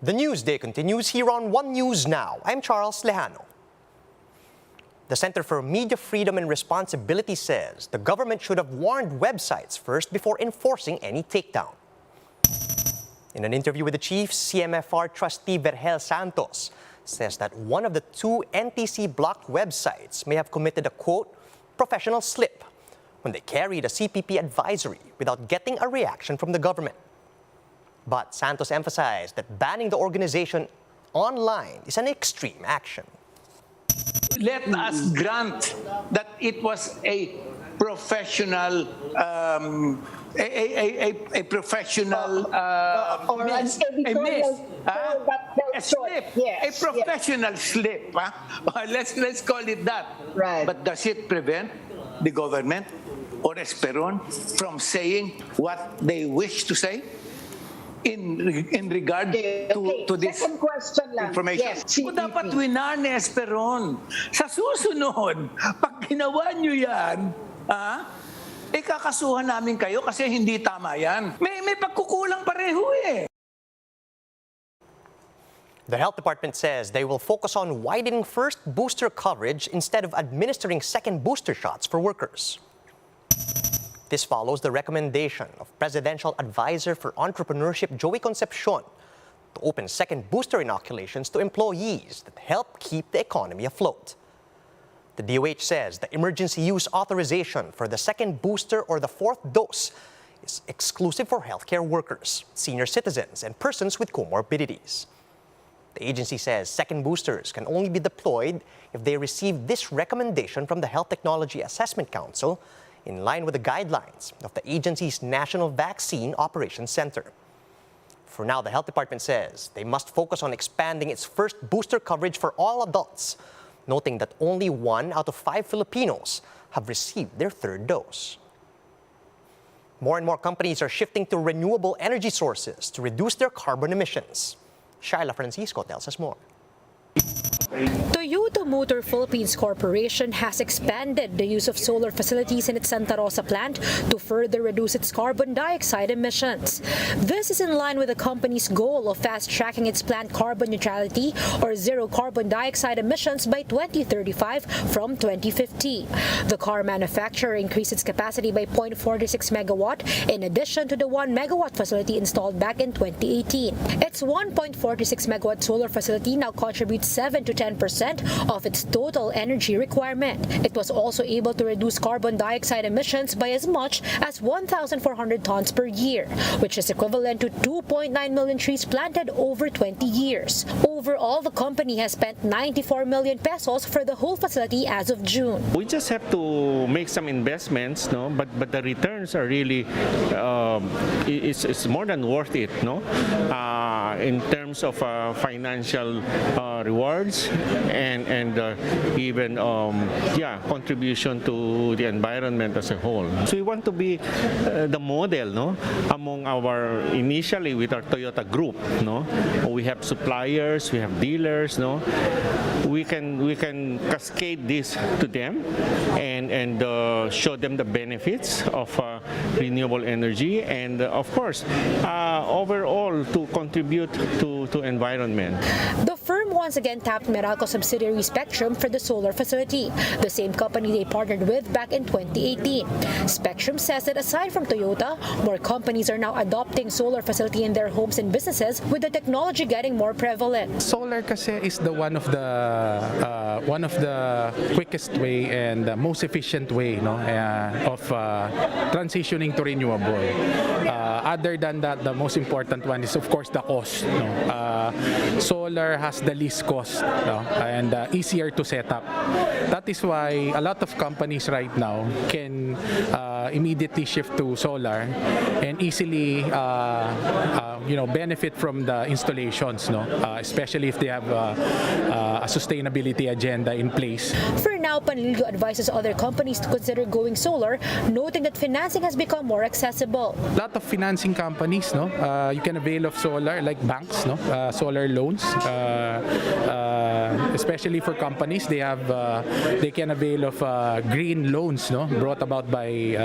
The Newsday continues here on One News Now. I'm Charles Lejano. The Center for Media Freedom and Responsibility says the government should have warned websites first before enforcing any takedown. In an interview with the chief, CMFR trustee Vergel Santos says that one of the two NTC-blocked websites may have committed a, quote, professional slip when they carried a CPP advisory without getting a reaction from the government. But Santos emphasized that banning the organization online is an extreme action. Let us grant that it was a professional, a professional or miss, an a miss, a slip, yes, a professional slip. Let's call it that. Right. But does it prevent the government or Esperon from saying what they wish to say in regard to this Second question lang. information? Yes, Kung dapat winar ni Esperon, sa susunod, pag ginawa nyo yan, kakasuhan namin kayo kasi hindi tama yan. May pagkukulang pareho eh. The Health Department says they will focus on widening first booster coverage instead of administering second booster shots for workers. This follows the recommendation of Presidential Advisor for Entrepreneurship Joey Concepcion to open second booster inoculations to employees that help keep the economy afloat. The DOH says the emergency use authorization for the second booster or the fourth dose is exclusive for healthcare workers, senior citizens, and persons with comorbidities. The agency says second boosters can only be deployed if they receive this recommendation from the Health Technology Assessment Council in line with the guidelines of the agency's National Vaccine Operations Center. For now, the Health Department says they must focus on expanding its first booster coverage for all adults, noting that only 1 out of 5 Filipinos have received their third dose. More and more companies are shifting to renewable energy sources to reduce their carbon emissions. Shaila Francisco tells us more. Toyota Motor Philippines Corporation has expanded the use of solar facilities in its Santa Rosa plant to further reduce its carbon dioxide emissions. This is in line with the company's goal of fast-tracking its plant carbon neutrality or zero carbon dioxide emissions by 2035 from 2050. The car manufacturer increased its capacity by 0.46 megawatt in addition to the 1 megawatt facility installed back in 2018. Its 1.46 megawatt solar facility now contributes 7 to 10% of its total energy requirement. It was also able to reduce carbon dioxide emissions by as much as 1,400 tons per year, which is equivalent to 2.9 million trees planted over 20 years. Overall, the company has spent 94 million pesos for the whole facility as of June. We just have to make some investments, no? But the returns are really it's more than worth it, no? In terms of financial rewards and even contribution to the environment as a whole. So we want to be the model, no, among our initially with our Toyota group, no. We have suppliers, we have dealers, no. We can cascade this to them and show them the benefits of renewable energy and of course overall to contribute to environment. The firm once again tapped Meralco subsidiary Spectrum for the solar facility, the same company they partnered with back in 2018. Spectrum says that aside from Toyota, more companies are now adopting solar facility in their homes and businesses, with the technology getting more prevalent. Solar kasi is the one of the quickest way and the most efficient way, no, of transitioning to renewable. Other than that, the most important one is of course the cost. No? Solar has the least cost, no? And easier to set up. That is why a lot of companies right now can immediately shift to solar and easily benefit from the installations, no? Especially if they have a sustainability agenda in place. For now, Panlilio advises other companies to consider going solar, noting that financing has become more accessible. A lot of financing companies, no, you can avail of solar like banks, no, solar loans, especially for companies, they can avail of green loans, no, brought about by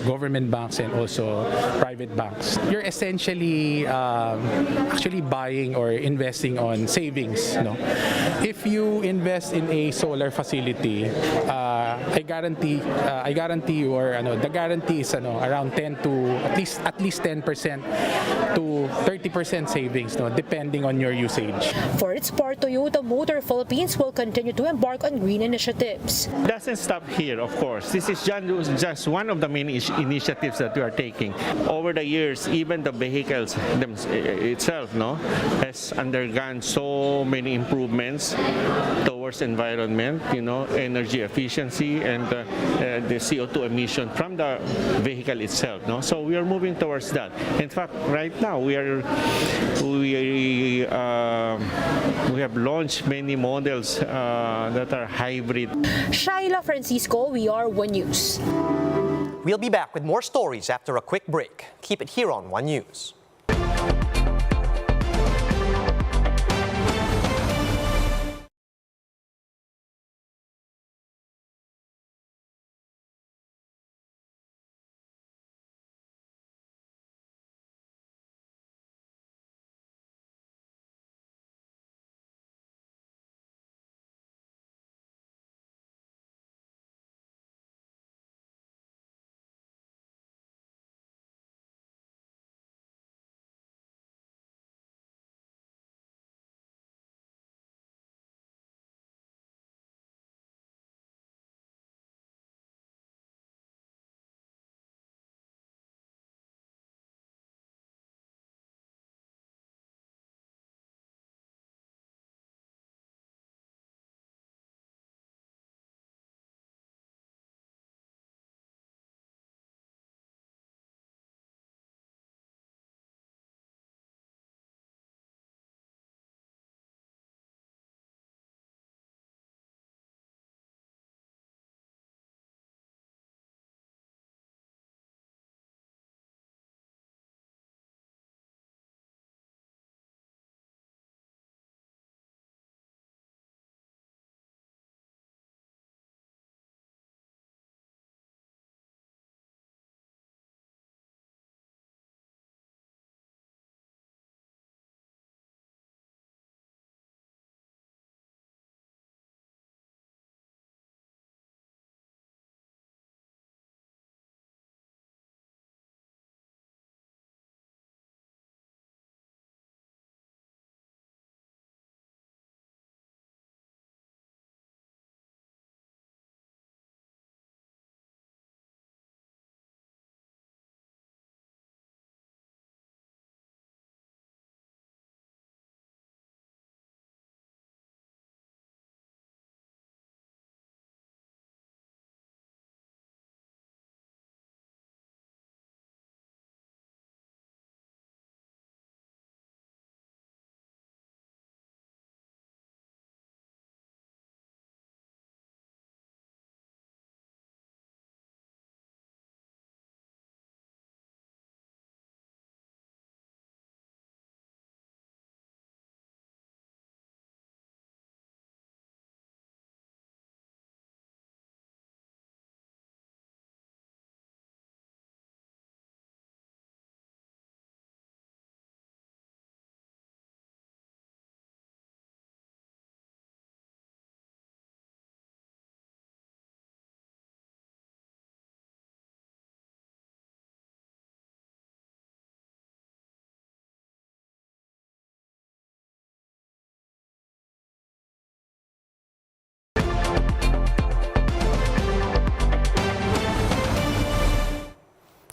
government banks and also private banks. You're essentially actually buying or investing on savings, no. If you invest in a solar facility, I guarantee you, or the guarantee is around 10 to at least 10% to 30% savings, no, depending on your usage. For its part, Toyota Motor Philippines will continue to embark on green initiatives. Doesn't stop here, of course. This is just one of the many initiatives that we are taking. Over the years, even the vehicles itself, no, has undergone so many improvements towards environment, energy efficiency, and the CO2 emission from the vehicle itself, no. So we are moving towards that. In fact, right now we have launched many models that are hybrid. Shaila Francisco, we are One News. We'll be back with more stories after a quick break. Keep it here on One News.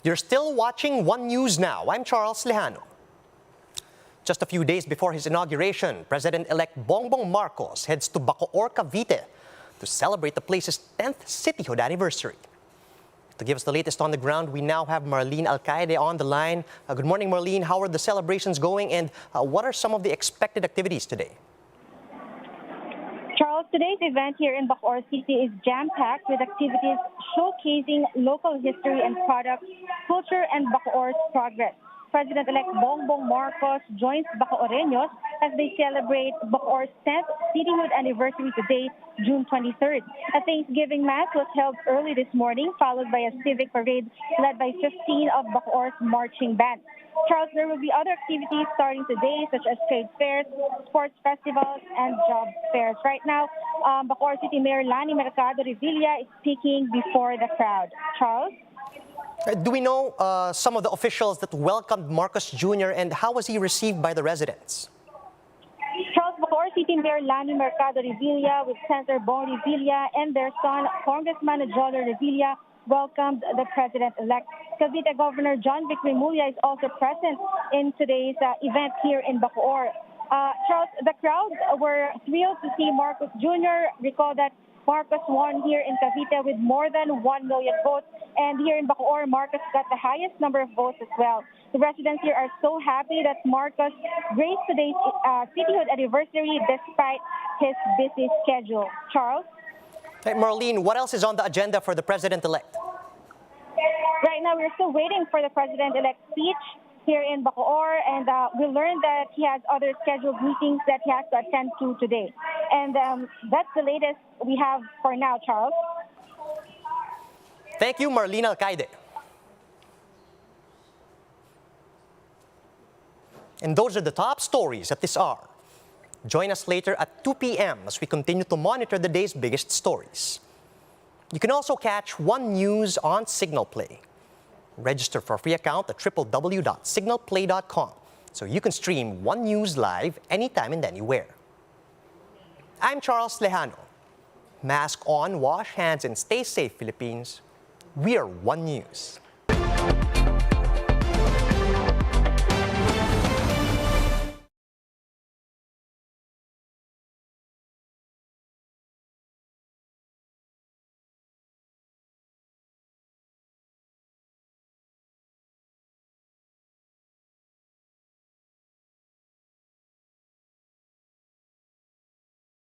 You're still watching One News Now. I'm Charles Lejano. Just a few days before his inauguration, President-elect Bongbong Marcos heads to Bacoor, Cavite to celebrate the place's 10th cityhood anniversary. To give us the latest on the ground, we now have Marlene Alcaide on the line. Good morning, Marlene. How are the celebrations going, and what are some of the expected activities today? Charles, today's event here in Bacoor City is jam-packed with activities showcasing local history and products, culture, and Bacoor's progress. President-elect Bongbong Marcos joins Bacooreños as they celebrate Bacoor's 10th cityhood anniversary today, June 23rd. A Thanksgiving Mass was held early this morning, followed by a civic parade led by 15 of Bacoor's marching bands. Charles, there will be other activities starting today, such as trade fairs, sports festivals, and job fairs. Right now, Bacoor City Mayor Lani Mercado Revilla is speaking before the crowd. Charles? Do we know some of the officials that welcomed Marcos Jr. and how was he received by the residents? Charles, Bacoor City Mayor Lani Mercado Revilla with Senator Bon Revilla and their son, Congressman Jolo Revilla, welcomed the president-elect. Cavite Governor John Vic Remulla is also present in today's event here in Bacoor. Charles, the crowds were thrilled to see Marcos Jr. Recall that Marcos won here in Cavite with more than 1 million votes. And here in Bacoor, Marcos got the highest number of votes as well. The residents here are so happy that Marcos graced today's cityhood anniversary despite his busy schedule. Charles? Hey, Marlene, what else is on the agenda for the president-elect? Right now, we're still waiting for the president-elect's speech here in Bacoor, and we learned that he has other scheduled meetings that he has to attend to today. And that's the latest we have for now, Charles. Thank you, Marlene Alcaide. And those are the top stories at this hour. Join us later at 2 p.m. as we continue to monitor the day's biggest stories. You can also catch One News on Signal Play. Register for a free account at www.signalplay.com so you can stream One News live anytime and anywhere. I'm Charles Lejano. Mask on, wash hands, and stay safe, Philippines. We are One News.